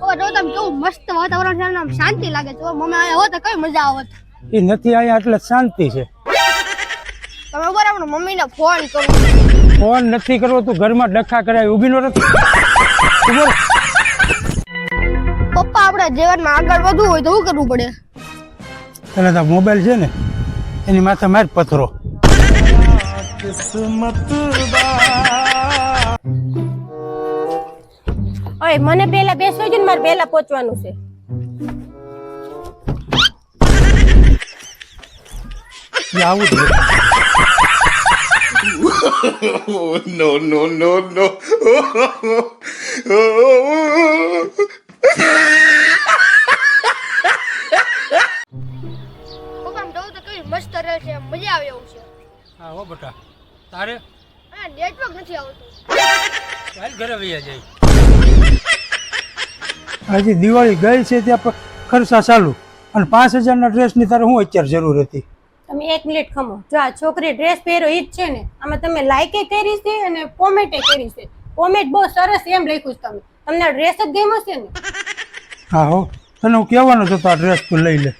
ઓ જો તમે કેવું મસ્ત વાતાવરણ છે ને આમ શાંતિ લાગે છે મમ્મી આયા હોત તો કઈ મજા આવત એ નથી અહીંયા એટલે શાંતિ છે તમે બરાબર મમ્મીને ફોન કરો ફોન નથી કરવો તું ઘરમાં ડખા કરાય ઊભી નો નથી પપ્પા આપણે જીવનમાં આગળ વધવું હોય તો શું કરવું પડે તને તો મોબાઈલ છે ને એની માથે માર પથરો ઓય મને પહેલા બેસવા જો ને મારે પહેલા પહોંચવાનું છે એ આવું જ No, no, no, no. પપ્પા આમ જોઉં તો કેવી મસ્ત રહે છે મજા આવે એવું છે હા હો બેટા તારે આ નેટવર્ક નથી આવતું ચાલ ઘરે વૈયા જાય હજી દિવાળી ગઈ છે ત્યાં ખર્ચા ચાલુ અને 5000ના ડ્રેસની તારે શું અત્યારે જરૂર હતી તમે 1 મિનિટ ખમો જો આ છોકરી ડ્રેસ પહેરો ઈ જ છે ને આમાં તમે લાઈકે કરી છે અને કોમેન્ટે કરી છે કોમેન્ટ બહુ સરસ એમ લખ્યું છે તમે તમને ડ્રેસ જ ગમ્યો છે ને હા હો તને હું કહેવાનો હતો આ ડ્રેસ તું લઈ લે